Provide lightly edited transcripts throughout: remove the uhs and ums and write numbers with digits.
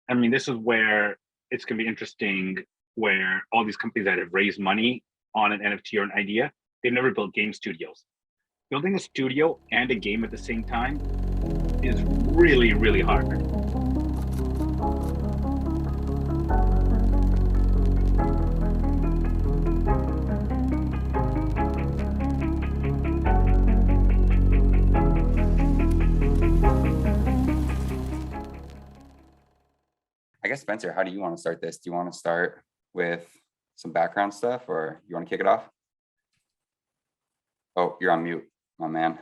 I mean, this is where it's going to be interesting, where all these companies that have raised money on an NFT or an idea, they've never built game studios. Building a studio and a game at the same time is really, really hard. I guess, Spencer, how do you want to start this? Do you want to start with some background stuff, or you want to kick it off? Oh, you're on mute, my man.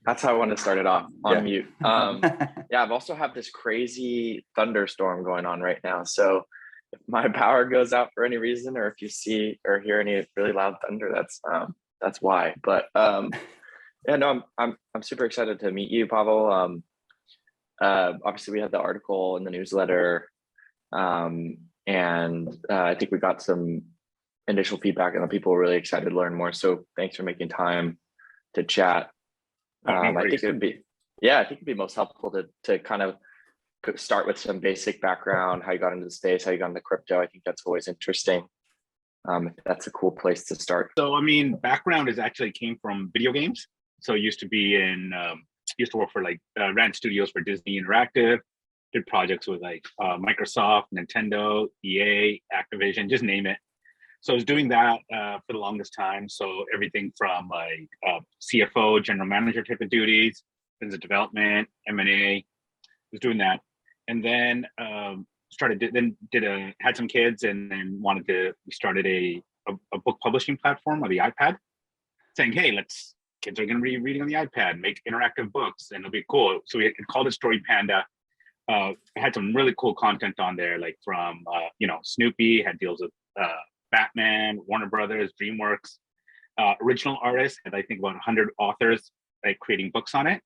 That's how I want to start it off, on mute. Yeah, I've also have this crazy thunderstorm going on right now. So if my power goes out for any reason, or if you see or hear any really loud thunder, that's why. But yeah, no, I'm super excited to meet you, Pavel. Obviously we had the article in the newsletter, and I think we got some initial feedback and people were really excited to learn more. So thanks for making time to chat. I think it'd be most helpful to kind of start with some basic background, how you got into the space, how you got into crypto. I think that's always interesting. That's a cool place to start. So, I mean, background is actually came from video games. So used to be used to work for ran studios for Disney Interactive, did projects with Microsoft, Nintendo, EA, Activision, just name it. So I was doing that for the longest time. So everything from CFO, general manager type of duties, business development, M&A, was doing that. And then had some kids, and then we started a book publishing platform on the iPad, saying, hey, kids are going to be reading on the iPad, make interactive books, and it'll be cool. So we called it Story Panda. Had some really cool content on there, like from Snoopy, had deals with Batman, Warner Brothers, DreamWorks, original artists, and I think about 100 authors creating books on it.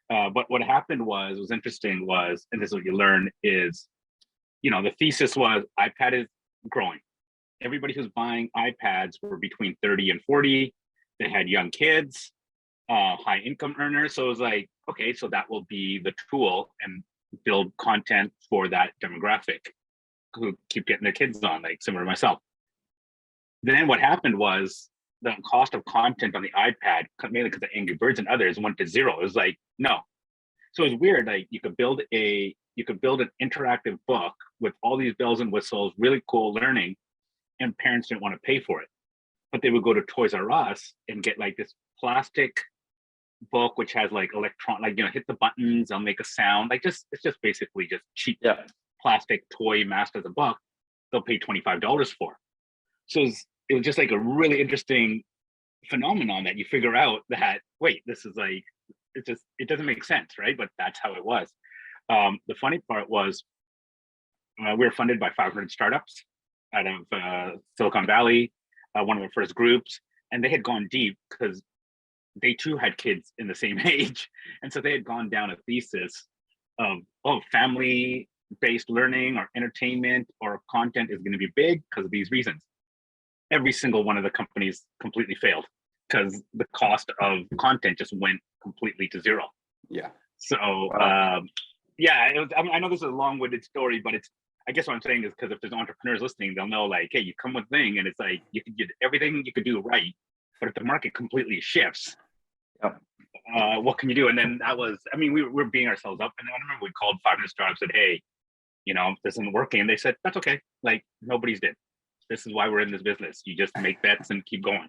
But what happened was interesting, and this is what you learn, is, the thesis was iPad is growing. Everybody who's buying iPads were between 30 and 40. They had young kids, high income earners. So it was like, okay, so that will be the tool, and build content for that demographic who keep getting their kids on, similar to myself. Then what happened was the cost of content on the iPad, mainly because of Angry Birds and others, went to zero. It was like, no. So it was weird. You could build an interactive book with all these bells and whistles, really cool learning, and parents didn't want to pay for it. But they would go to Toys R Us and get this plastic book, which has hit the buttons, they'll make a sound. It's just basically just cheap plastic toy masked as a book. They'll pay $25 for. So it was just a really interesting phenomenon that you figure out that, wait, this is it doesn't make sense, right? But that's how it was. The funny part was we were funded by 500 startups out of Silicon Valley, one of the first groups, and they had gone deep because they too had kids in the same age. And so they had gone down a thesis of, family-based learning or entertainment or content is going to be big because of these reasons. Every single one of the companies completely failed because the cost of content just went completely to zero. Yeah. So, I know this is a long-winded story, but I guess what I'm saying is, because if there's entrepreneurs listening, they'll know, hey, you come with thing, and it's you can get everything you could do right, but if the market completely shifts, what can you do? And then that was, we were beating ourselves up, and I remember we called 500 startups, said, hey, this isn't working, and they said, that's okay, nobody's did. This is why we're in this business. You just make bets and keep going.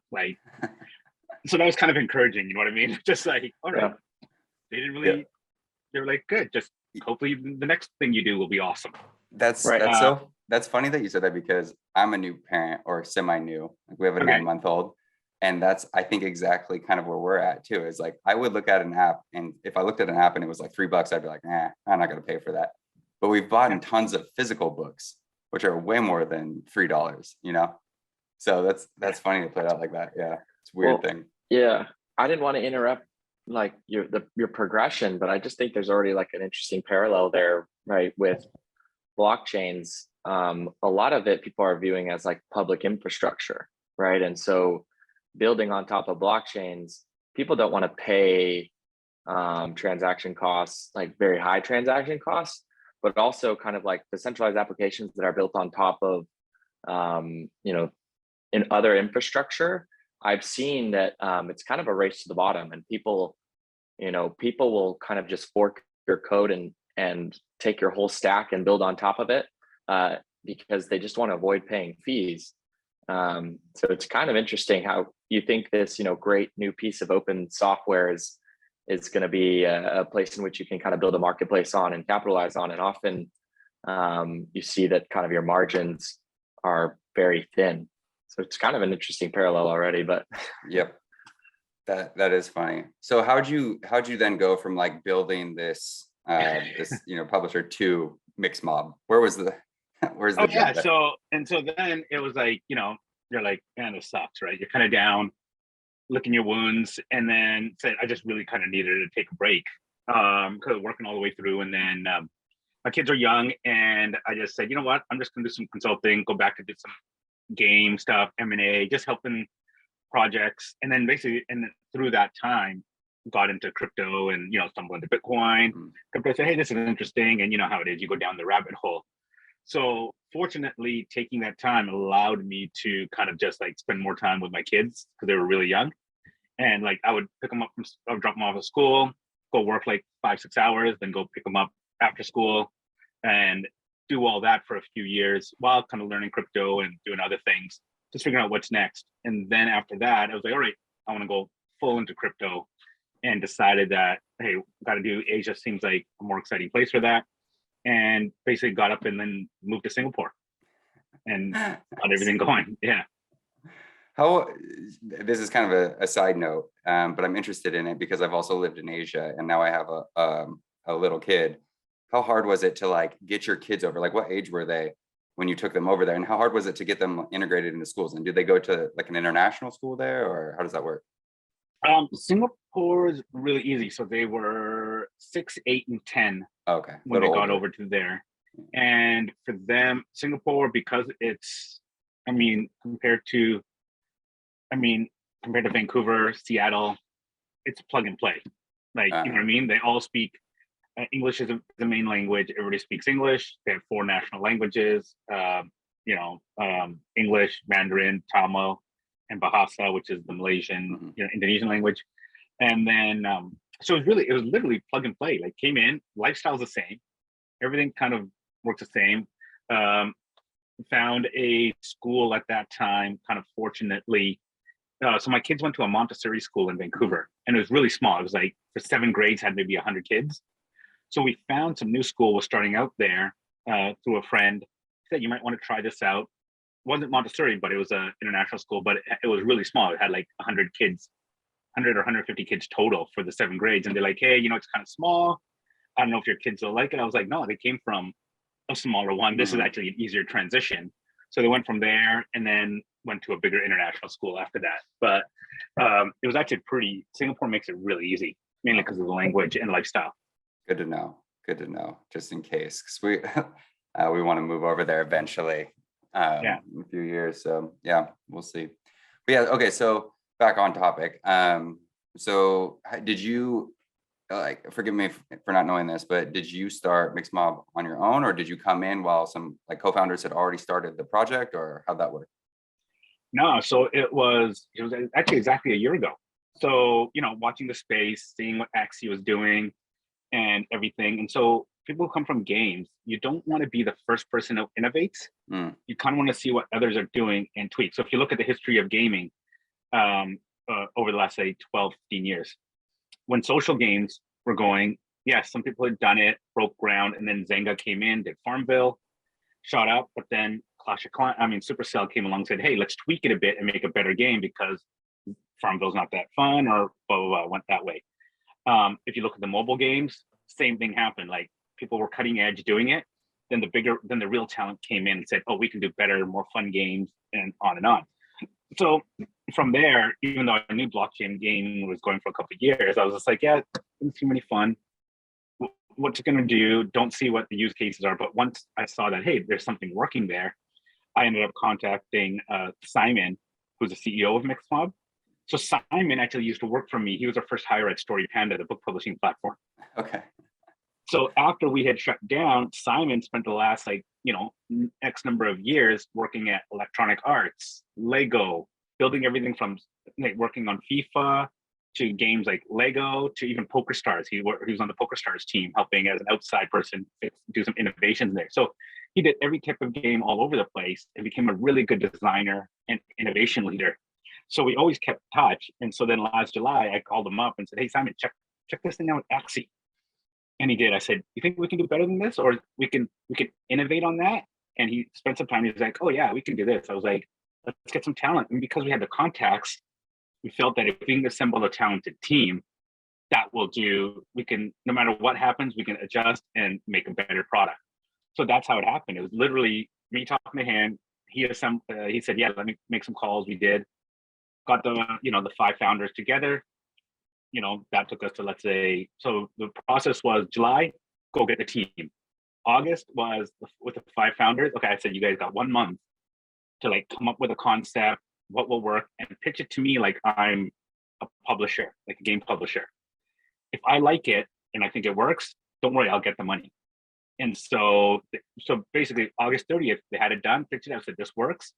So that was kind of encouraging, you know what I mean? Just all right. Yeah. They didn't really, they were good, just hopefully the next thing you do will be awesome. That's right. That's funny that you said that, because I'm a new parent, or semi-new. We have a 9-month-old. And that's, I think, exactly kind of where we're at too, is I would look at an app, and if I looked at an app and it was $3, I'd be like, nah, I'm not going to pay for that. But we've bought tons of physical books, which are way more than $3, So that's funny to play it out like that. Yeah. It's a weird thing. Yeah. I didn't want to interrupt your progression, but I just think there's already an interesting parallel there, right? With blockchains. A lot of it people are viewing as public infrastructure, right? And so building on top of blockchains, people don't want to pay transaction costs, very high transaction costs, but also kind of like the centralized applications that are built on top of, in other infrastructure. I've seen that it's kind of a race to the bottom, and people will kind of just fork your code and take your whole stack and build on top of it because they just want to avoid paying fees. So it's kind of interesting how you think this, great new piece of open software is going to be a place in which you can kind of build a marketplace on and capitalize on. And often you see that kind of your margins are very thin. So it's kind of an interesting parallel already, but yep. That is funny. So how'd you then go from like building this publisher to MixMob? Where's the yeah. So then it was like, you're like, man, this sucks, right? You're kind of down, licking your wounds, and then said I just really kind of needed to take a break because working all the way through. And then my kids are young, and I just said, you know what? I'm just gonna do some consulting, go back to do some game stuff, M&A, just helping projects. And then basically, and through that time, got into crypto and, stumbled into Bitcoin. Crypto said, hey, this is interesting. And you know how it is, you go down the rabbit hole. So fortunately, taking that time allowed me to kind of just like spend more time with my kids because they were really young. And like, I would pick them up, I would drop them off at school, go work like 5-6 hours, then go pick them up after school and do all that for a few years while kind of learning crypto and doing other things, just figuring out what's next. And then after that, I was like, all right, I want to go full into crypto, and decided that, hey, got to do Asia seems like a more exciting place for that. And basically got up and then moved to Singapore and got everything going. Yeah. This is kind of a side note, but I'm interested in it because I've also lived in Asia and now I have a little kid. How hard was it to like get your kids over? Like what age were they when you took them over there? And how hard was it to get them integrated into schools? And did they go to like an international school there, or how does that work? Singapore is really easy. So they were 6, 8, and 10 when they got over to there. And for them, Singapore, because it's, compared to Vancouver, Seattle, it's plug and play. Like, you know what I mean? They all speak English is the main language. Everybody speaks English. They have 4 national languages, English, Mandarin, Tamil, and Bahasa, which is the Malaysian, Indonesian language. And then, so it was literally plug and play. Like came in, lifestyle's the same. Everything kind of works the same. Found a school at that time, kind of fortunately. So my kids went to a Montessori school in Vancouver, and it was really small. It was like for 7 grades had maybe 100 kids. So we found some new school was starting out there through a friend. He said, you might want to try this out. It wasn't Montessori, but it was an international school, but it was really small. It had like 100 kids, 100 or 150 kids total for the 7 grades. And they're like, hey, it's kind of small. I don't know if your kids will like it. I was like, no, they came from a smaller one. This is actually an easier transition. So they went from there and then went to a bigger international school after that. But it was actually Singapore makes it really easy, mainly because of the language and lifestyle. Good to know. Just in case, because we want to move over there eventually in a few years. So yeah, we'll see. But yeah, okay. So back on topic. So did you, forgive me for not knowing this, but did you start MixMob on your own, or did you come in while some like co-founders had already started the project, or how'd that work? No, so it was actually exactly a year ago. So, watching the space, seeing what Axie was doing and everything. And so people who come from games, you don't want to be the first person who innovates. You kind of want to see what others are doing and tweak. So if you look at the history of gaming over the last, say, 12, 15 years, when social games were going, yes, some people had done it, broke ground, and then Zynga came in, did Farmville, shot up, but then Supercell came along and said, hey, let's tweak it a bit and make a better game because Farmville's not that fun, or blah, blah, blah, went that way. If you look at the mobile games, same thing happened. Like people were cutting edge doing it. Then the real talent came in and said, oh, we can do better, more fun games, and on and on. So from there, even though I knew blockchain gaming was going for a couple of years, I was just like, yeah, it doesn't seem any fun. What's it going to do? Don't see what the use cases are. But once I saw that, hey, there's something working there, I ended up contacting Simon, who's the CEO of MixMob. So Simon actually used to work for me. He was our first hire at Story Panda, the book publishing platform. Okay. So after we had shut down, Simon spent the last X number of years working at Electronic Arts, Lego, building everything from working on FIFA to games like Lego to even Poker Stars. He was on the Poker Stars team, helping as an outside person do some innovations there. So he did every type of game all over the place and became a really good designer and innovation leader. So we always kept touch. And so then last July, I called him up and said, "Hey, Simon, check this thing out with Axie." And he did. I said, "You think we can do better than this, or we can innovate on that?" And he spent some time. He was like, "Oh yeah, we can do this." I was like, "Let's get some talent." And because we had the contacts, we felt that if we can assemble a talented team, that will do. We can, no matter what happens, we can adjust and make a better product. So that's how it happened. It was literally me talking to him. He said, "Yeah, let me make some calls." We did. Got the 5 founders together. That took us to, let's say, so the process was July, go get the team. August was with the 5 founders. Okay, I said, you guys got 1 month to come up with a concept, what will work, and pitch it to me like I'm a publisher, like a game publisher. If I like it and I think it works, don't worry, I'll get the money. And so basically August 30th, they had it done, pitched it out, said, this works.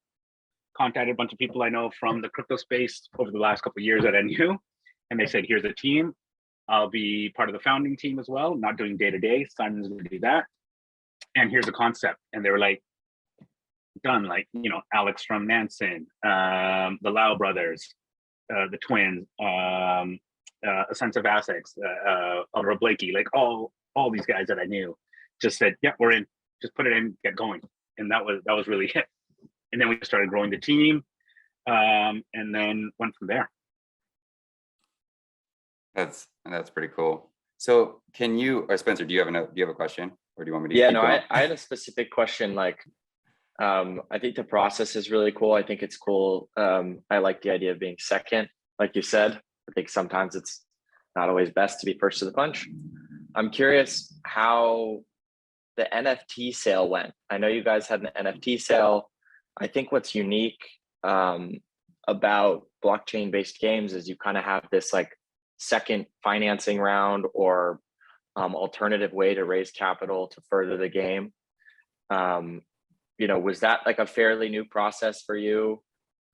Contacted a bunch of people I know from the crypto space over the last couple of years that I knew. And they said, here's a team. I'll be part of the founding team as well, not doing day-to-day. Simon's going to do that. And here's a concept. And they were like, done, Alex from Nansen, the Lau brothers, the twins, a sense of Essex, Oliver Blakey, all these guys that I knew just said, yeah, we're in, just put it in, get going. And that was really it. And then we started growing the team, and then went from there. That's pretty cool. So can you, or Spencer, do you have a question, or do you want me to? Yeah, no, I had a specific question. I think the process is really cool. I think it's cool. I like the idea of being second, like you said. I think sometimes it's not always best to be first to the punch. I'm curious how the NFT sale went. I know you guys had an NFT sale. I think what's unique about blockchain-based games is you kind of have this second financing round or alternative way to raise capital to further the game. Was that a fairly new process for you?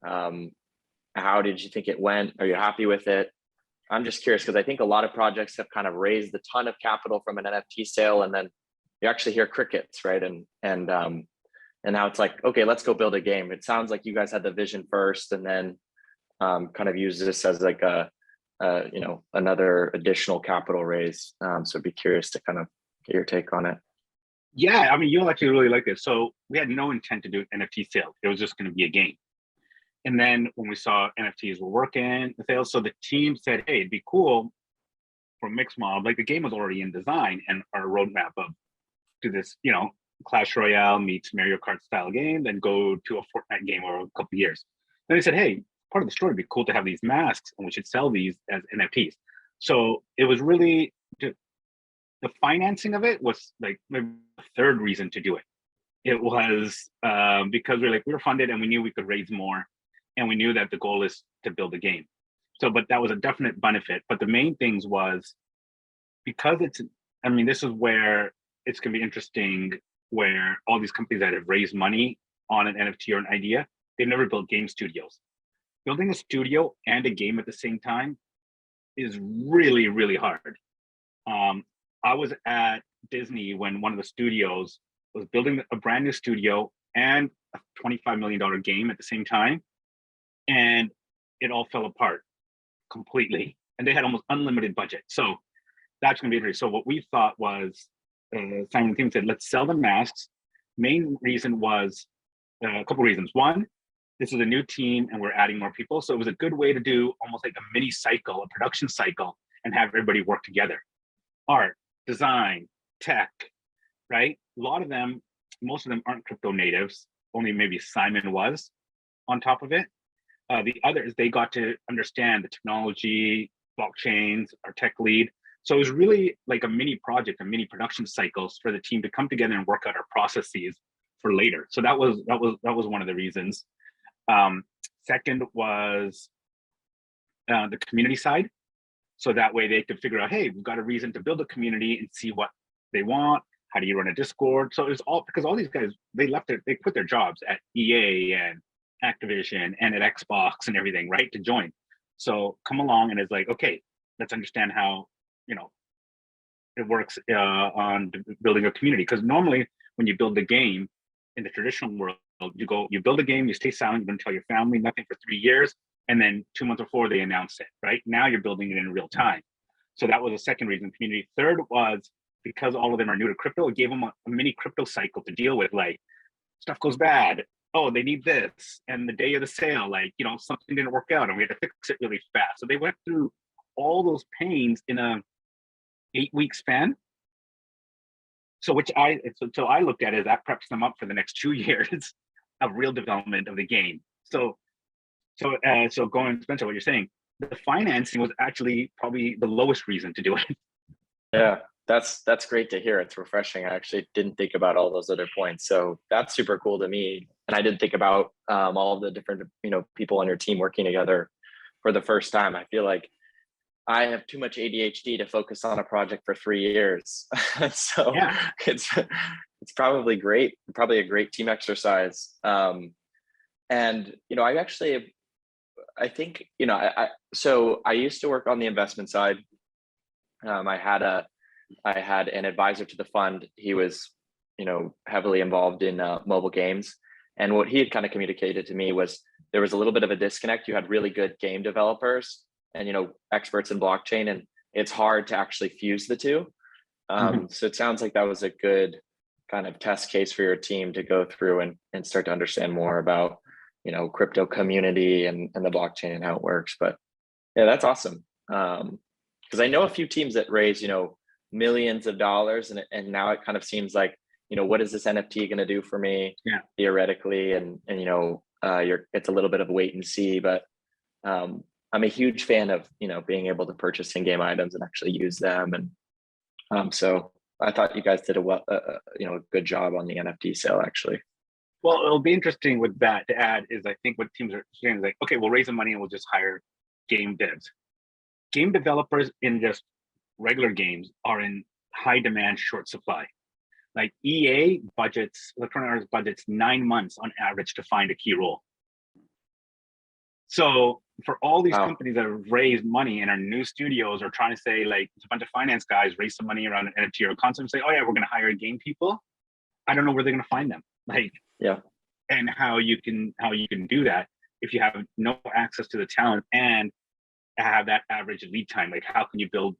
How did you think it went? Are you happy with it? I'm just curious because I think a lot of projects have kind of raised a ton of capital from an NFT sale, and then you actually hear crickets, right? And now it's okay, let's go build a game. It sounds like you guys had the vision first, and then kind of use this as another additional capital raise. So I'd be curious to kind of get your take on it. Yeah, I mean, you'll actually really like this. So we had no intent to do an NFT sale. It was just going to be a game. And then when we saw NFTs were working, the sales, so the team said, hey, it'd be cool for MixMob. The game was already in design and our roadmap of do this, Clash Royale meets Mario Kart style game, then go to a Fortnite game over a couple of years. Then they said, hey, part of the story would be cool to have these masks and we should sell these as NFTs. So it was really the financing of it was maybe the third reason to do it. It was because we were funded and we knew we could raise more, and we knew that the goal is to build a game. So, but that was a definite benefit. But the main things was because this is where it's going to be interesting, where all these companies that have raised money on an NFT or an idea, they've never built game studios. Building a studio and a game at the same time is really, really hard. I was at Disney when one of the studios was building a brand new studio and a $25 million game at the same time. And it all fell apart completely. And they had almost unlimited budget. So that's going to be interesting. So what we thought was, Simon and the team said, let's sell the masks. Main reason was a couple reasons. One, this is a new team and we're adding more people. So it was a good way to do almost like a mini cycle, a production cycle, and have everybody work together. Art, design, tech, right? A lot of them, most of them aren't crypto natives. Only maybe Simon was on top of it. The others, they got to understand the technology, blockchains, our tech lead. So it was really like a mini project, a mini production cycles for the team to come together and work out our processes for later. So that was one of the reasons. Second was the community side. So that way they could figure out, hey, we've got a reason to build a community and see what they want? How do you run a Discord? So it's all because all these guys, they quit their jobs at EA and Activision and at Xbox and everything, right, to join. So come along and it's like, okay, let's understand how, it works on building a community. Because normally when you build a game in the traditional world, you build a game, you stay silent, you don't tell your family nothing for 3 years, and then 2 months before they announce it, right? Now you're building it in real time. So that was the second reason, community. Third was because all of them are new to crypto, it gave them a mini crypto cycle to deal with. Like, stuff goes bad. Oh, they need this. And the day of the sale, like, something didn't work out and we had to fix it really fast. So they went through all those pains in a 8-week span. So I looked at it, that preps them up for the next 2 years of real development of the game. So going, Spencer, what you're saying, the financing was actually probably the lowest reason to do it. Yeah, that's great to hear. It's refreshing. I actually didn't think about all those other points. So that's super cool to me. And I didn't think about all of the different, people on your team working together for the first time. I feel like I have too much ADHD to focus on a project for 3 years. So Yeah. it's probably great, probably a great team exercise. And, so I used to work on the investment side. I had an advisor to the fund. He was, heavily involved in mobile games. And what he had kind of communicated to me was there was a little bit of a disconnect. You had really good game developers and, experts in blockchain, and it's hard to actually fuse the two. So it sounds like that was a good kind of test case for your team to go through and start to understand more about, crypto community and the blockchain and how it works. But yeah, that's awesome. Because I know a few teams that raise, millions of dollars, and now it kind of seems like, what is this NFT going to do for me? Yeah. Theoretically, and it's a little bit of a wait and see, but I'm a huge fan of being able to purchase in-game items and actually use them, and so I thought you guys did a good job on the NFT sale, actually. Well, it'll be interesting with that to add is I think what teams are saying is like, okay, we'll raise the money and we'll just hire game devs. Game developers in just regular games are in high demand, short supply. Like Electronic Arts budgets 9 months on average to find a key role. So for all these companies that have raised money and are new studios are trying to say, like, it's a bunch of finance guys raise some money around an NFT or a concept and say, oh yeah, we're going to hire game people. I don't know where they're going to find them. Like, yeah. And how you can do that if you have no access to the talent and have that average lead time. Like, how can you build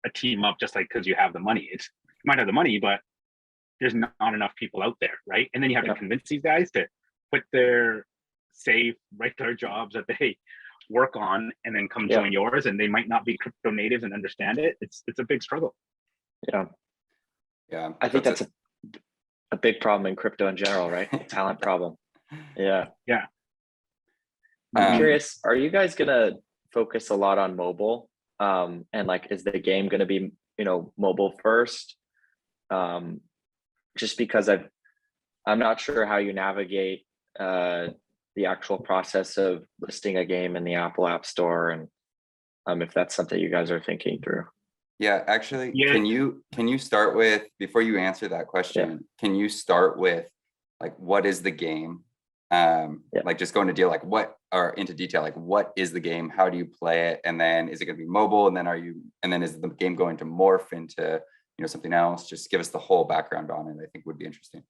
a team up just like because you have the money? You might have the money, but there's not enough people out there, right? And then you have to convince these guys to quit their safe regular jobs that they work on and then come join yours, and they might not be crypto natives and understand it. It's a big struggle. Yeah, I think that's a big problem in crypto in general, right? Talent problem. Yeah. I'm curious, are you guys gonna focus a lot on mobile? And like, is the game gonna be mobile first? Just because I'm not sure how you navigate the actual process of listing a game in the Apple App Store, and if that's something you guys are thinking through. Yeah, actually, can you start with, before you answer that question, can you start with like, what is the game? Like, just go into into detail, like, what is the game? How do you play it? And then is it going to be mobile? And then is the game going to morph into something else? Just give us the whole background on it. I think would be interesting.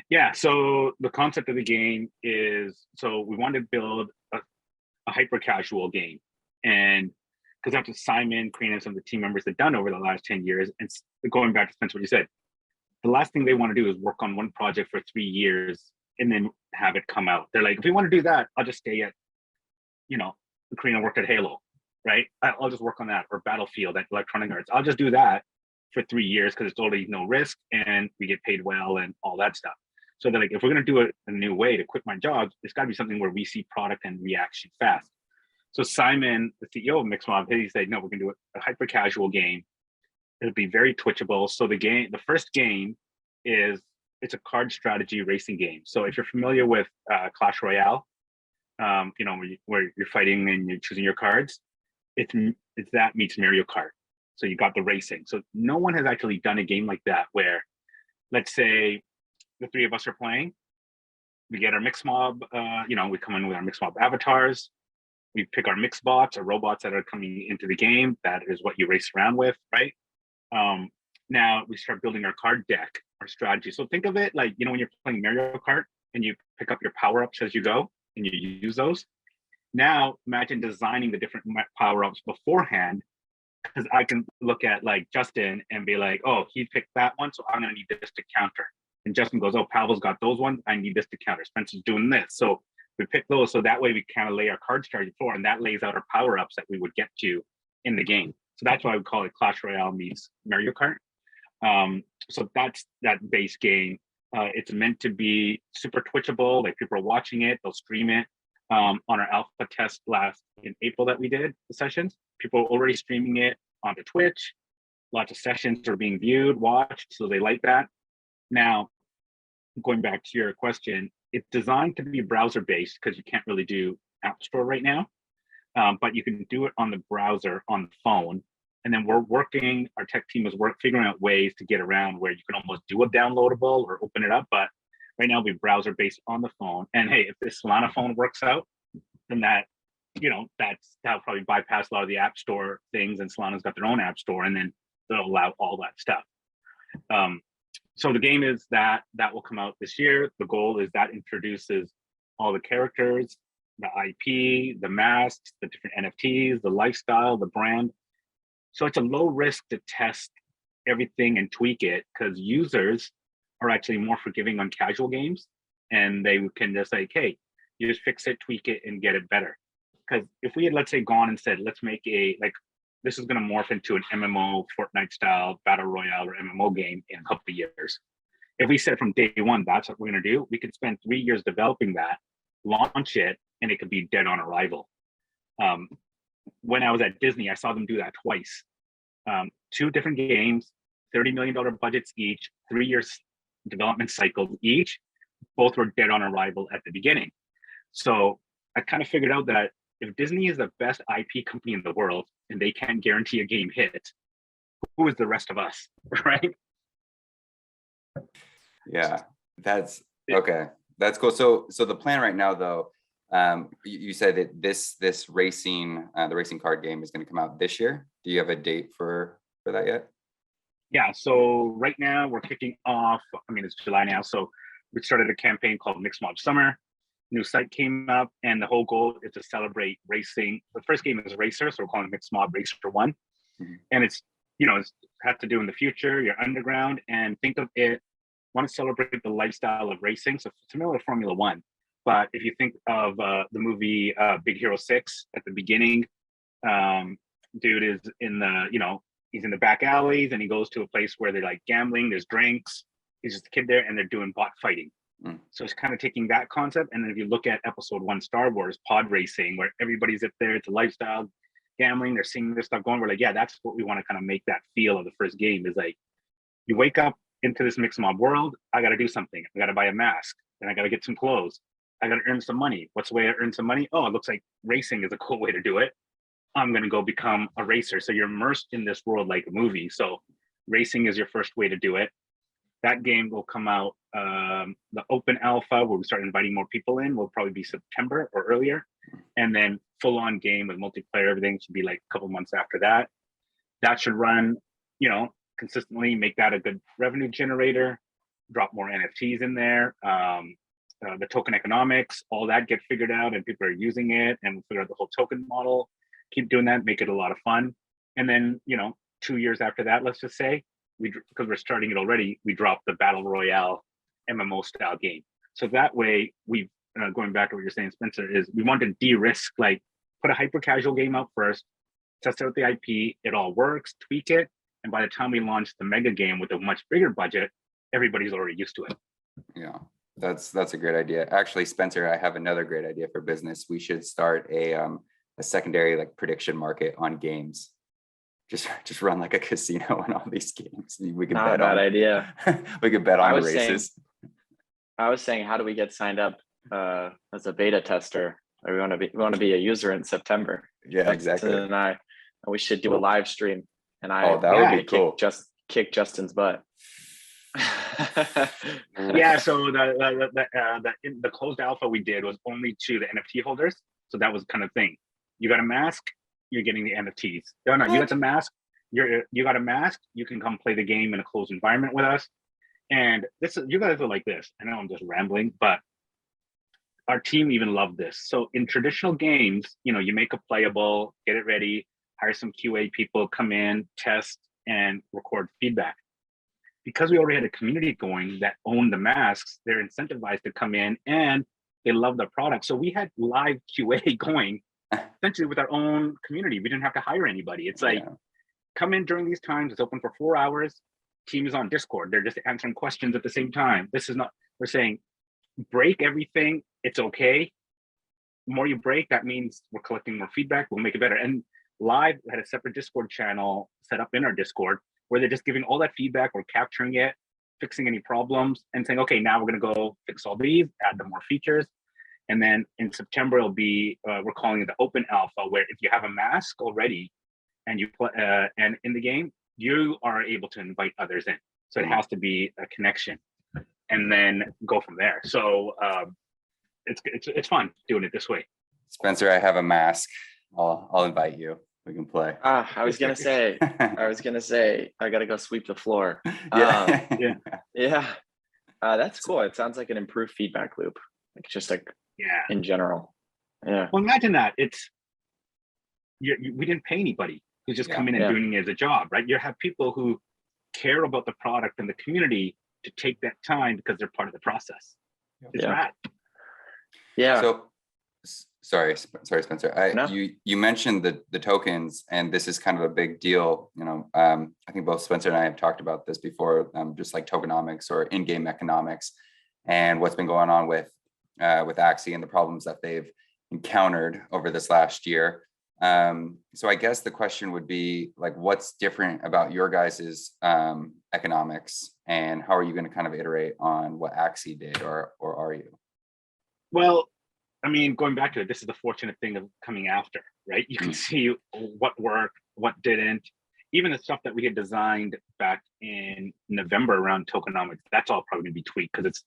Yeah. So the concept of the game is, so we wanted to build a hyper casual game, and because after Simon, Karina, and some of the team members have done over the last 10 years, and going back to Spencer, what you said, the last thing they want to do is work on one project for 3 years and then have it come out. They're like, if we want to do that, I'll just stay at, Karina worked at Halo, right? I'll just work on that, or Battlefield at Electronic Arts. I'll just do that for 3 years because it's totally no risk and we get paid well and all that stuff. So they're like, if we're going to do it a new way to quit my job, it's got to be something where we see product and reaction fast. So Simon, the CEO of MixMob, he said, no, we're going to do a hyper casual game. It'll be very twitchable. So the first game it's a card strategy racing game. So if you're familiar with Clash Royale, where you're fighting and you're choosing your cards, it's that meets Mario Kart. So you got the racing. So no one has actually done a game like that where, let's say, the three of us are playing. We get our MixMob, we come in with our MixMob avatars. We pick our mix bots or robots that are coming into the game. That is what you race around with, right? Now we start building our card deck, our strategy. So think of it like, when you're playing Mario Kart and you pick up your power-ups as you go and you use those. Now imagine designing the different power-ups beforehand, because I can look at like Justin and be like, oh, he picked that one, so I'm gonna need this to counter. And Justin goes, oh, Pavel's got those ones, I need this to counter. Spencer's doing this. So we pick those, so that way we kind of lay our card strategy for, and that lays out our power-ups that we would get to in the game. So that's why we call it Clash Royale meets Mario Kart. So that's that base game. It's meant to be super twitchable, like people are watching it, they'll stream it. On our alpha test last in April that we did the sessions, people are already streaming it onto Twitch. Lots of sessions are being viewed, watched, so they like that. Now, going back to your question, it's designed to be browser based because you can't really do App Store right now, but you can do it on the browser on the phone. And then our tech team is figuring out ways to get around where you can almost do a downloadable or open it up, but right now, we browser based on the phone. And hey, if this Solana phone works out, then that'll probably bypass a lot of the App Store things. And Solana's got their own App Store, and then they'll allow all that stuff. So the game is that will come out this year. The goal is that introduces all the characters, the IP, the masks, the different NFTs, the lifestyle, the brand. So it's a low risk to test everything and tweak it, because users are actually more forgiving on casual games, and they can just say, hey, you just fix it, tweak it, and get it better. Because if we had, let's say, gone and said, let's make this is going to morph into an MMO, Fortnite style battle royale or MMO game in a couple of years. If we said from day one, that's what we're going to do, we could spend 3 years developing that, launch it, and it could be dead on arrival. When I was at Disney, I saw them do that twice. 2 different games, $30 million budgets each, 3 years development cycles each, both were dead on arrival at the beginning. So I kind of figured out that if Disney is the best IP company in the world and they can't guarantee a game hit, who is the rest of us, right? Yeah, that's okay. That's cool. So the plan right now, though, you said that this racing, the racing card game is going to come out this year. Do you have a date for that yet? Yeah, so right now we're kicking off, it's July now, so we started a campaign called MixMob Summer. New site came up, and the whole goal is to celebrate racing. The first game is Racer, so we're calling it MixMob Racer 1. Mm-hmm. And it's has to do in the future, you're underground, and think of it, want to celebrate the lifestyle of racing, so similar to Formula One. But if you think of the movie Big Hero 6 at the beginning, dude is in the, he's in the back alleys, and he goes to a place where they're like gambling, there's drinks, he's just a kid there, and they're doing bot fighting. So it's kind of taking that concept. And then if you look at episode 1 Star Wars, pod racing, where everybody's up there, it's a lifestyle, gambling, they're seeing this stuff going, we're like, yeah, that's what we want to kind of make that feel of the first game, is like, you wake up into this MixMob world, I got to do something, I got to buy a mask, and I got to get some clothes, I got to earn some money. What's the way to earn some money? Oh, it looks like racing is a cool way to do it. I'm going to go become a racer. So you're immersed in this world like a movie. So racing is your first way to do it. That game will come out, the open alpha, where we start inviting more people in, will probably be September or earlier. And then full on game with multiplayer, everything should be like a couple months after that. That should run, consistently, make that a good revenue generator, drop more NFTs in there. The token economics, all that get figured out, and people are using it, and we'll figure out the whole token model, keep doing that, make it a lot of fun. And then, 2 years after that, let's just say, because we're starting it already, we drop the battle royale MMO style game. So that way, we going back to what you're saying, Spencer, is we want to de-risk, like put a hyper casual game out first, test out the IP, it all works, tweak it, and by the time we launch the mega game with a much bigger budget, everybody's already used to it. Yeah, that's a great idea. Actually, Spencer, I have another great idea for business. We should start a secondary like prediction market on games. Just run like a casino on all these games. We could Not a bad idea. We could bet on races. I was saying, how do we get signed up as a beta tester? Or we want to be a user in September. Yeah, exactly. And we should do a live stream and Oh, I that would be cool. kick Justin's butt. Yeah, so the closed alpha we did was only to the NFT holders. So that was kind of thing. You got a mask, you're getting the NFTs. No, you got the mask. You got a mask. You can come play the game in a closed environment with us. And this is, you guys are like this. I know I'm just rambling, but our team even loved this. So in traditional games, you make a playable, get it ready, hire some QA people, come in, test, and record feedback. Because we already had a community going that owned the masks, they're incentivized to come in and they love the product. So we had live QA going essentially with our own community. We didn't have to hire anybody. It's like, come in during these times. It's open for 4 hours. Team is on Discord. They're just answering questions at the same time. This is not, we're saying, break everything. It's okay. The more you break, that means we're collecting more feedback. We'll make it better. And live had a separate Discord channel set up in our Discord where they're just giving all that feedback. We're capturing it, fixing any problems, and saying, okay, now we're going to go fix all these, add the more features. And then in September, it'll be, we're calling it the open alpha, where if you have a mask already and you play, and in the game, you are able to invite others in. So it has to be a connection and then go from there. So it's fun doing it this way. Spencer, I have a mask. I'll invite you. We can play. I was gonna say, I gotta go sweep the floor. Yeah. That's cool. It sounds like an improved feedback loop, like just like in general. Yeah. Well, imagine that. It's we didn't pay anybody who's just coming and doing it as a job, right? You have people who care about the product and the community to take that time because they're part of the process. It's rad. Yeah. So sorry, Spencer. You mentioned the tokens, and this is kind of a big deal. I think both Spencer and I have talked about this before, just like tokenomics or in-game economics, and what's been going on with Axie and the problems that they've encountered over this last year. So I guess the question would be, like, what's different about your guys's economics, and how are you going to kind of iterate on what Axie did, or are you? Well, I mean, going back to it, this is the fortunate thing of coming after, right? You can see what worked, what didn't. Even the stuff that we had designed back in November around tokenomics, that's all probably going to be tweaked because it's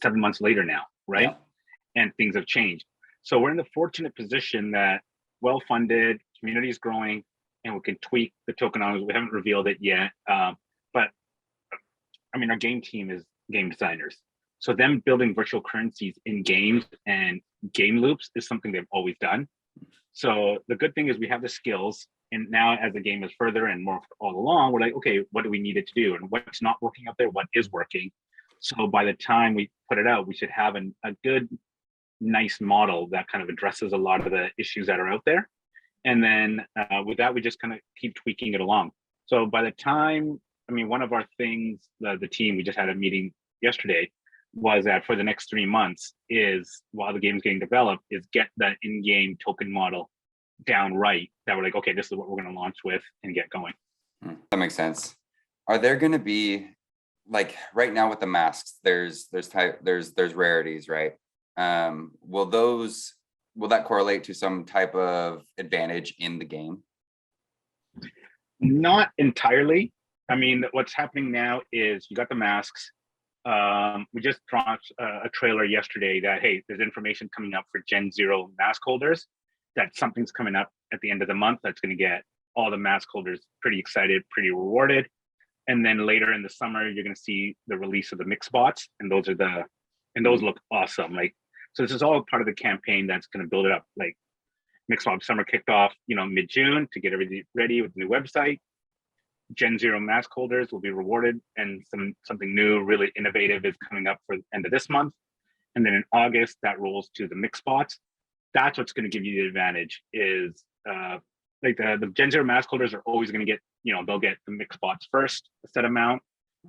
7 months later now, right? Yeah. And things have changed. So we're in the fortunate position that well-funded, community is growing, and we can tweak the tokenomics. We haven't revealed it yet, but I mean, our game team is game designers. So them building virtual currencies in games and game loops is something they've always done. So the good thing is we have the skills, and now as the game is further and more all along, we're like, okay, what do we need it to do? And what's not working out there? What is working? So by the time we put it out, we should have a good, nice model that kind of addresses a lot of the issues that are out there. And then with that, we just kind of keep tweaking it along. So by the time, I mean, one of our things, the team, we just had a meeting yesterday, was that for the next 3 months is, while the game's getting developed, is get that in-game token model down right, that we're like, okay, this is what we're going to launch with and get going. That makes sense. Are there going to be, like, right now with the masks, there's rarities, right? Will that correlate to some type of advantage in the game? Not entirely. I mean, what's happening now is you got the masks. We just dropped a trailer yesterday that, hey, there's information coming up for Gen 0 mask holders, that something's coming up at the end of the month that's going to get all the mask holders pretty excited, pretty rewarded. And then later in the summer, you're going to see the release of the mix bots, and those look awesome. Like, so this is all part of the campaign that's going to build it up. Like, MixMob summer kicked off, mid-June to get everything ready with the new website. Gen 0 mask holders will be rewarded, and something new, really innovative is coming up for the end of this month. And then in August, that rolls to the mix bots. That's what's going to give you the advantage, is like the Gen 0 mask holders are always going to get, they'll get the mix bots first, a set amount.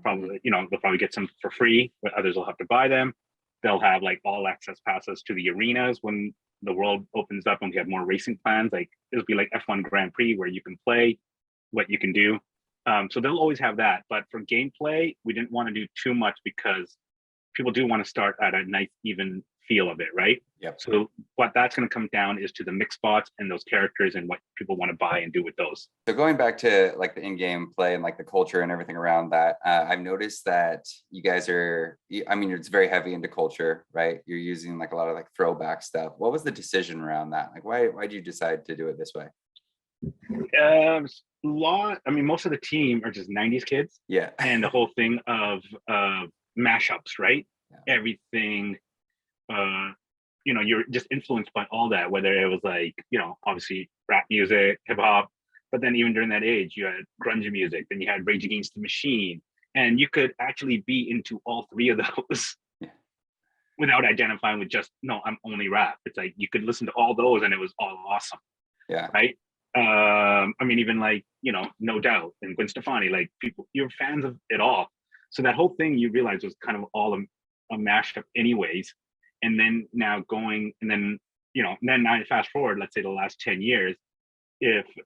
Probably, they'll probably get some for free, but others will have to buy them. They'll have like all access passes to the arenas when the world opens up and we have more racing plans. Like, it'll be like F1 Grand Prix where you can play what you can do. So they'll always have that. But for gameplay, we didn't want to do too much because people do want to start at a nice, even feel of it, right? Yep. So what that's going to come down is to the mix bots and those characters and what people want to buy and do with those. So going back to like the in-game play and like the culture and everything around that, I've noticed that you guys are, I mean, it's very heavy into culture, right? You're using like a lot of like throwback stuff. What was the decision around that? Like, why did you decide to do it this way? I mean, most of the team are just 90s kids. Yeah. And the whole thing of mashups, right? Yeah. Everything, you know, you're just influenced by all that, whether it was like, you know, obviously rap music, hip hop, but then even during that age, you had grunge music, then you had Rage Against the Machine, and you could actually be into all three of those without identifying with just, no, I'm only rap. It's like you could listen to all those and it was all awesome. Yeah. Right. I mean, even like, you know, No Doubt and Gwen Stefani, like people, you're fans of it all. So that whole thing you realize was kind of all a mashup anyways. And then now going, and then, you know, then now fast forward, let's say the last 10 years,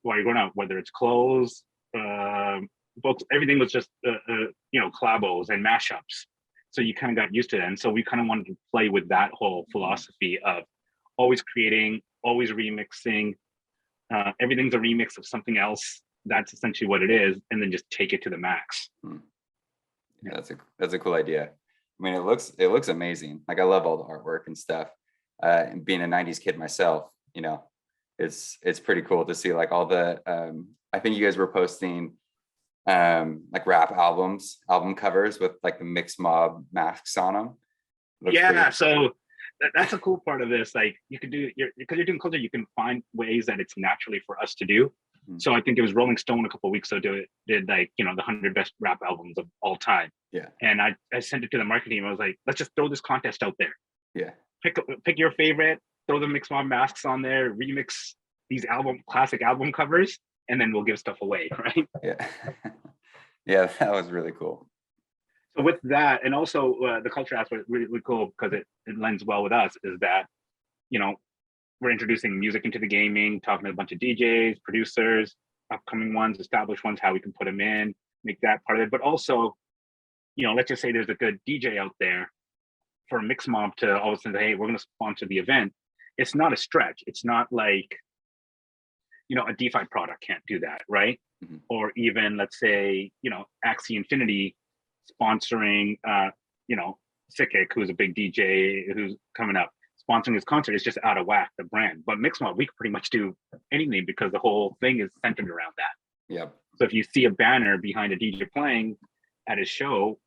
while you're going out, whether it's clothes, books, everything was just, you know, collabos and mashups. So you kind of got used to it. And so we kind of wanted to play with that whole philosophy of always creating, always remixing. Everything's a remix of something else. That's essentially what it is. And then just take it to the max. Yeah, that's a cool idea. I mean, it looks amazing. Like I love all the artwork and stuff. And being a 90s kid myself, you know, it's pretty cool to see like all the, I think you guys were posting like rap album covers with like the MixMob masks on them. Yeah. So that's a cool part of this. Like you could do because you're doing culture, you can find ways that it's naturally for us to do. Mm-hmm. So I think it was Rolling Stone a couple of weeks ago did like, you know, the 100 best rap albums of all time. Yeah. And I sent it to the marketing team. I was like, let's just throw this contest out there. Yeah. Pick your favorite, throw the MixMob masks on there, remix these classic album covers, and then we'll give stuff away, right? Yeah. Yeah, that was really cool. So with that, and also the culture aspect really, really cool because it lends well with us is that, you know, we're introducing music into the gaming, talking to a bunch of DJs, producers, upcoming ones, established ones, how we can put them in, make that part of it. But also, you know, let's just say there's a good DJ out there for a MixMob to all of a sudden say, hey, we're going to sponsor the event. It's not a stretch. It's not like, you know, a DeFi product can't do that, right? Mm-hmm. Or even, let's say, you know, Axie Infinity sponsoring, you know, Sikik, who's a big DJ who's coming up, sponsoring his concert is just out of whack, the brand. But MixMob, we can pretty much do anything because the whole thing is centered around that. Yep. So if you see a banner behind a DJ playing at his show,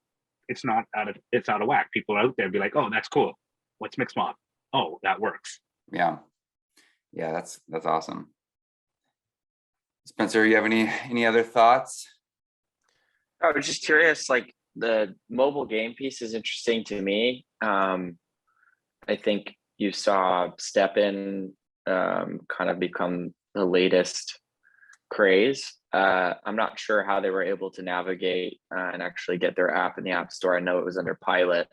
it's out of whack. People out there be like, oh, that's cool. What's MixMob? Oh, that works. Yeah. Yeah, that's awesome. Spencer, you have any other thoughts? I was just curious, like the mobile game piece is interesting to me. I think you saw StepN kind of become the latest craze. I'm not sure how they were able to navigate and actually get their app in the App Store. I know it was under pilot,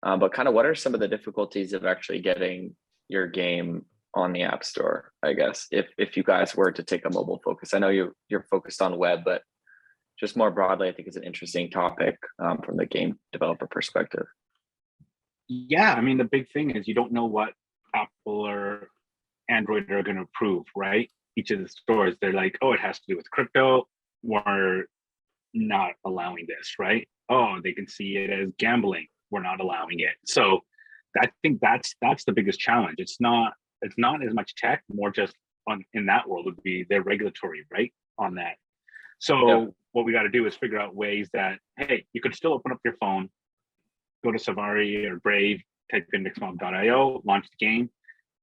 but kind of what are some of the difficulties of actually getting your game on the App Store, I guess, if you guys were to take a mobile focus? I know you're focused on web, but just more broadly, I think it's an interesting topic from the game developer perspective. Yeah, I mean, the big thing is you don't know what Apple or Android are going to approve, right? Each of the stores, they're like, oh, it has to do with crypto. We're not allowing this, right? Oh, they can see it as gambling. We're not allowing it. So I think that's the biggest challenge. It's not as much tech, more just in that world would be their regulatory, right, on that. So what we got to do is figure out ways that, hey, you could still open up your phone, go to Safari or Brave, type in mixmob.io, launch the game,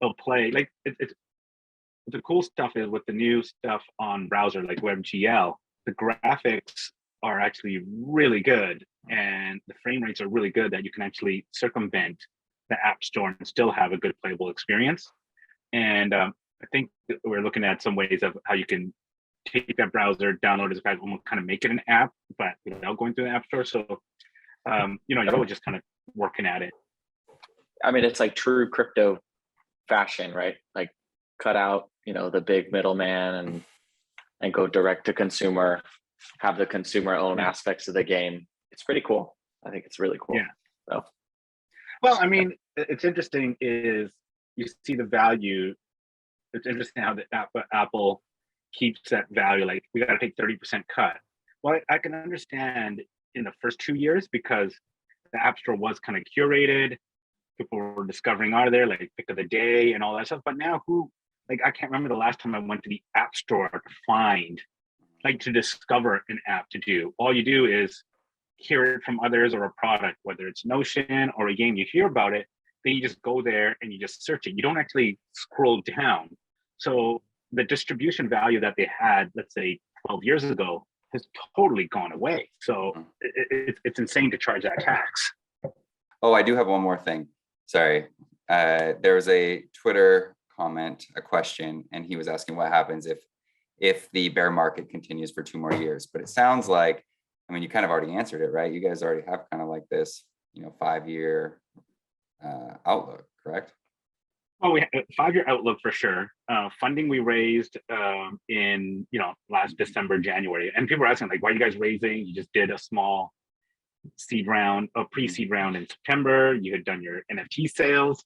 it'll play. Like the cool stuff is with the new stuff on browser like WebGL, the graphics are actually really good and the frame rates are really good that you can actually circumvent the App Store and still have a good playable experience. And I think we're looking at some ways of how you can take that browser, download it as a guide, almost kind of make it an app, but without going through the App Store. So, you know, you're always just kind of working at it. I mean, it's like true crypto fashion, right? Like cut out, you know, the big middleman and go direct to consumer, have the consumer own aspects of the game. It's pretty cool. I think it's really cool. Yeah. So. Well, I mean, it's interesting is you see the value. It's interesting how the Apple keeps that value. Like we got to take 30% cut. Well, I can understand in the first 2 years because the App Store was kind of curated. People were discovering out of there, like pick of the day and all that stuff. But now like I can't remember the last time I went to the App Store to find, like to discover an app to do. All you do is hear it from others or a product, whether it's Notion or a game, you hear about it, then you just go there and you just search it. You don't actually scroll down. So the distribution value that they had, let's say 12 years ago, has totally gone away. So it's insane to charge that tax. Oh, I do have one more thing. Sorry. There was a Twitter comment, a question, and he was asking what happens if the bear market continues for 2 more years. But it sounds like, I mean, you kind of already answered it, right? You guys already have kind of like this, 5-year outlook, correct? Well, we have a 5-year outlook for sure. Funding we raised in last December, January, and people are asking like, why are you guys raising? You just did a small seed round, a pre-seed round in September. You had done your NFT sales.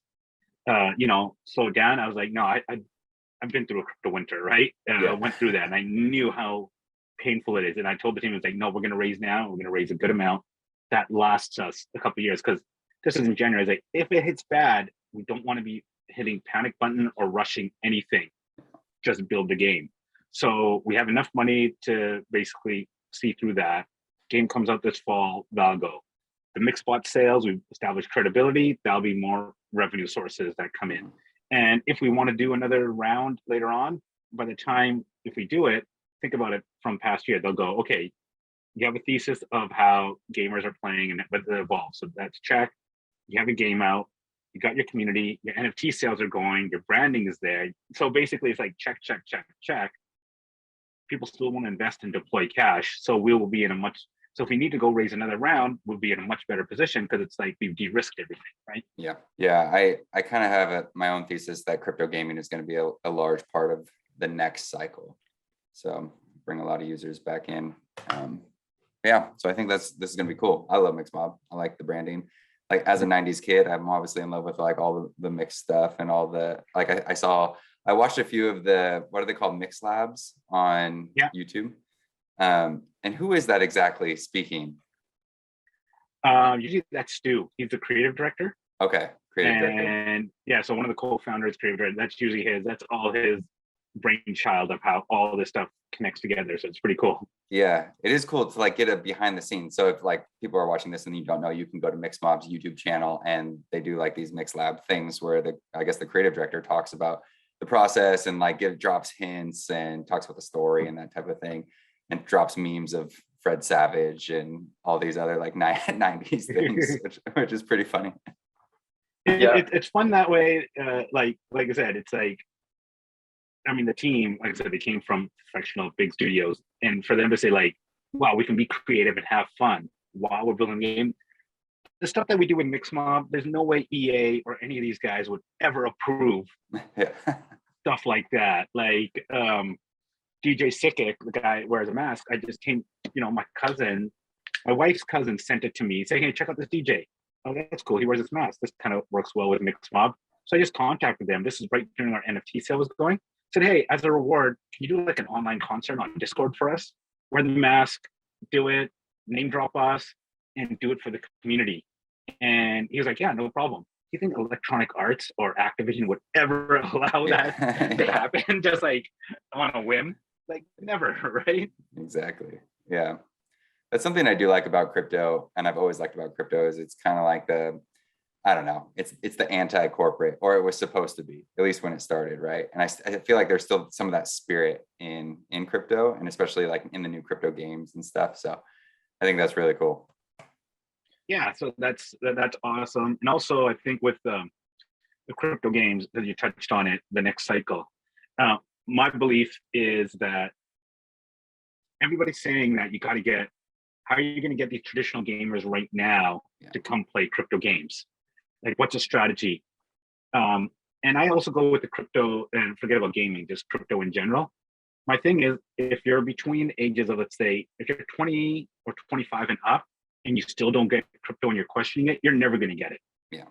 Slowed down. I was like, no, I've been through a crypto winter, right? I went through that, and I knew how painful it is. And I told the team, I was like, no, we're going to raise now. We're going to raise a good amount that lasts us a couple of years, because this is in January. I was like, if it hits bad, we don't want to be hitting panic button or rushing anything. Just build the game. So we have enough money to basically see through that. Game comes out this fall, that'll go. The MixBot sales, we've established credibility. That'll be more revenue sources that come in. And if we want to do another round later on, by the time, if we do it, think about it from past year, they'll go, okay, you have a thesis of how gamers are playing and whether it evolves. So that's check. You have a game out, you got your community, your NFT sales are going, your branding is there. So basically it's like check, check, check, check. People still want to invest and deploy cash. So we will be in so if we need to go raise another round, we'll be in a much better position because it's like we've de-risked everything, right? Yeah. I kind of have my own thesis that crypto gaming is going to be a large part of the next cycle. So bring a lot of users back in. So I think this is going to be cool. I love MixMob. I like the branding. Like as a 90s kid, I'm obviously in love with like all the mixed stuff and all the, like I watched a few of what are they called? Mix labs on YouTube. And who is that exactly speaking? Usually that's Stu. He's the creative director. Okay. Creative director. And so one of the co-founders, creative director, that's usually that's all his brainchild of how all this stuff connects together. So it's pretty cool. Yeah, it is cool to like get a behind the scenes. So if like people are watching this and you don't know, you can go to MixMob's YouTube channel and they do like these Mix Lab things where the creative director talks about the process and like drops hints and talks about the story and that type of thing, and drops memes of Fred Savage and all these other like 90s things, which is pretty funny. It's fun that way. Like I said, it's like, I mean, the team, like I said, they came from professional big studios, and for them to say like, wow, we can be creative and have fun while we're building a game. The stuff that we do with MixMob, there's no way EA or any of these guys would ever approve stuff like that. Like DJ Sickick, the guy who wears a mask, I just came, my wife's cousin sent it to me saying, hey, check out this DJ. Oh, that's cool. He wears this mask. This kind of works well with MixMob. So I just contacted them. This is right during our NFT sale was going. Said, hey, as a reward, can you do like an online concert on Discord for us? Wear the mask, do it, name drop us, and do it for the community. And he was like, yeah, no problem. Do you think Electronic Arts or Activision would ever allow that to happen? Just like on a whim? Like never, right? Exactly. Yeah. That's something I do like about crypto, and I've always liked about crypto, is it's kind of like I don't know, it's the anti-corporate, or it was supposed to be, at least when it started, right? And I feel like there's still some of that spirit in crypto, and especially like in the new crypto games and stuff. So I think that's really cool. Yeah, so that's awesome. And also I think with the crypto games, as you touched on it, the next cycle, my belief is that everybody's saying that you got to get, how are you going to get these traditional gamers right now to come play crypto games? Like, what's a strategy? And I also go with the crypto, and forget about gaming, just crypto in general. My thing is, if you're between ages of, let's say, if you're 20 or 25 and up, and you still don't get crypto and you're questioning it, you're never going to get it. Yeah.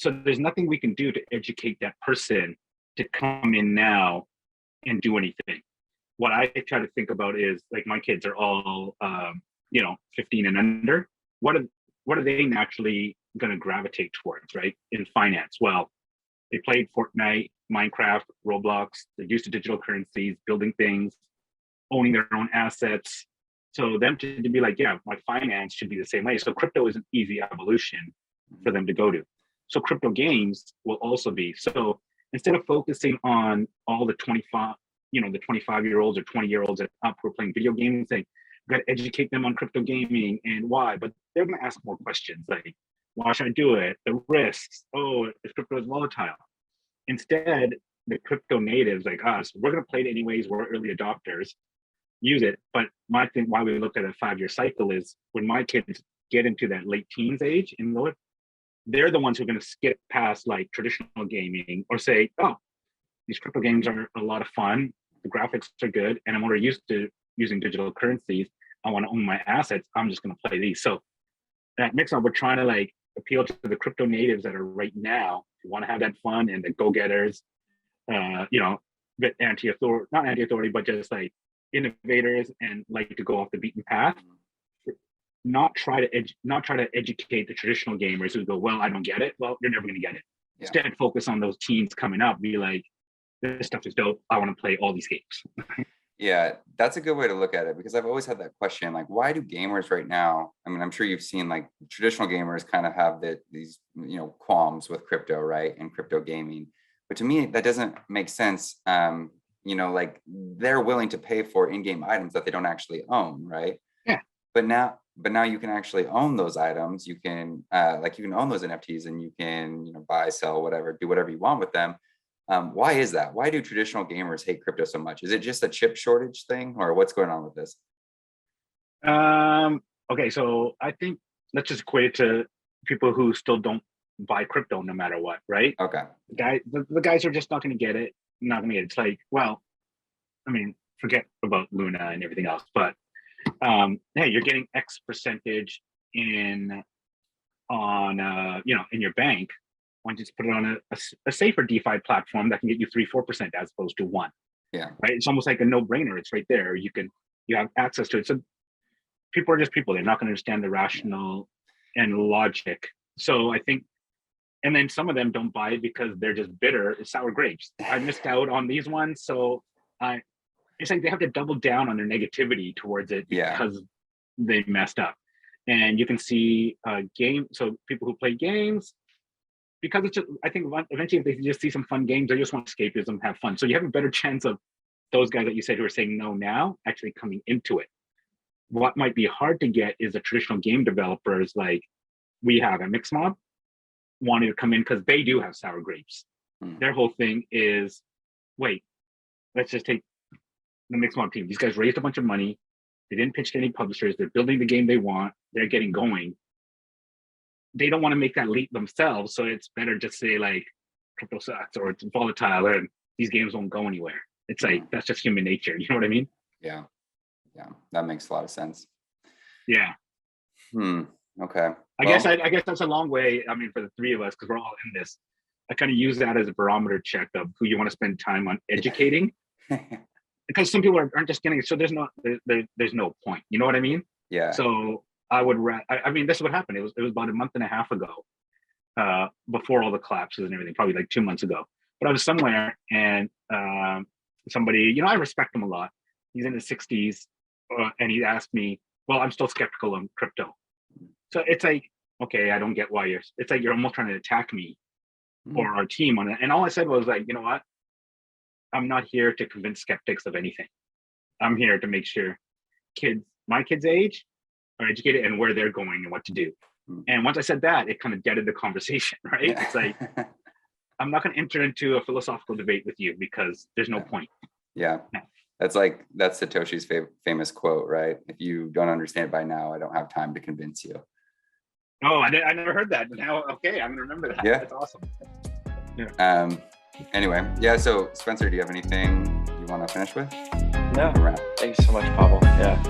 So there's nothing we can do to educate that person to come in now and do anything. What I try to think about is like my kids are all 15 and under. What are they naturally going to gravitate towards, right? In finance, well, they played Fortnite, Minecraft, Roblox. They're used to digital currencies, building things, owning their own assets. So them to be like, yeah, my finance should be the same way. So crypto is an easy evolution for them to go to. So crypto games will also be. So instead of focusing on all the 25-year-olds or 20-year-olds that up who are playing video games, saying, got to educate them on crypto gaming and why, but they're going to ask more questions like, why should I do it? The risks. Oh, if crypto is volatile. Instead, the crypto natives like us, we're going to play it anyways. We're early adopters, use it. But my thing, why we look at a 5-year cycle is when my kids get into that late teens age and know it, they're the ones who are going to skip past like traditional gaming or say, oh, these crypto games are a lot of fun. The graphics are good. And I'm already used to using digital currencies. I want to own my assets. I'm just going to play these. So at MixMob, we're trying to like appeal to the crypto natives that are right now who want to have that fun and the go-getters, bit anti-authority, not anti-authority, but just like innovators and like to go off the beaten path. Not try to educate the traditional gamers who go, well, I don't get it. Well, you're never going to get it. Yeah. Instead, focus on those teens coming up. Be like, this stuff is dope. I want to play all these games. Yeah, that's a good way to look at it, because I've always had that question, like, why do gamers right now, I mean, I'm sure you've seen like traditional gamers kind of have these qualms with crypto, right? And crypto gaming. But to me, that doesn't make sense. Like they're willing to pay for in-game items that they don't actually own, right? Yeah. But now you can actually own those items. You can you can own those NFTs and you can, buy, sell, whatever, do whatever you want with them. Why is that? Why do traditional gamers hate crypto so much? Is it just a chip shortage thing, or what's going on with this? Okay, so I think let's just equate it to people who still don't buy crypto no matter what, right? Okay. The guys are just not going to get it. Not going to get it. It's like, well, I mean, forget about Luna and everything else, but hey, you're getting X percentage in your bank. Why don't you just put it on a safer DeFi platform that can get you 3-4% as opposed to 1? Yeah. Right. It's almost like a no-brainer. It's right there. You have access to it. So people are just people. They're not going to understand the rational and logic. So I think, and then some of them don't buy it because they're just bitter. It's sour grapes. I missed out on these ones. So it's like they have to double down on their negativity towards it because they messed up. And you can see so people who play games, because it's just, I think eventually if they just see some fun games, they just want escapism, have fun. So you have a better chance of those guys that you said who are saying no now actually coming into it. What might be hard to get is the traditional game developers like we have at MixMob wanting to come in because they do have sour grapes. Their whole thing is, wait, let's just take the MixMob team. These guys raised a bunch of money. They didn't pitch to any publishers. They're building the game they want. They're getting going. They don't want to make that leap themselves. So it's better just say like crypto sucks or it's volatile and these games won't go anywhere. It's like, that's just human nature. You know what I mean? Yeah. Yeah. That makes a lot of sense. Yeah. Okay. I guess that's a long way. I mean, for the three of us, because we're all in this, I kind of use that as a barometer check of who you want to spend time on educating. Because some people aren't just getting it. So there's no point. You know what I mean? Yeah. So I would, I mean, this is what happened. It was about a month and a half ago, before all the collapses and everything, probably like 2 months ago. But I was somewhere and somebody, I respect him a lot. He's in his 60s, and he asked me, well, I'm still skeptical on crypto. So it's like, okay, I don't get why it's like you're almost trying to attack me or our team on it. And all I said was like, you know what? I'm not here to convince skeptics of anything. I'm here to make sure my kids' age, are educated and where they're going and what to do. And once I said that, it kind of deaded the conversation, right? Yeah. It's like, I'm not going to enter into a philosophical debate with you because there's no point. Yeah. That's Satoshi's famous quote, right? If you don't understand it by now, I don't have time to convince you. Oh, I never heard that. Now, okay, I'm going to remember that. Yeah. That's awesome. Yeah. Anyway, yeah. So Spencer, do you have anything you want to finish with? No. Thanks so much, Pavel. Yeah.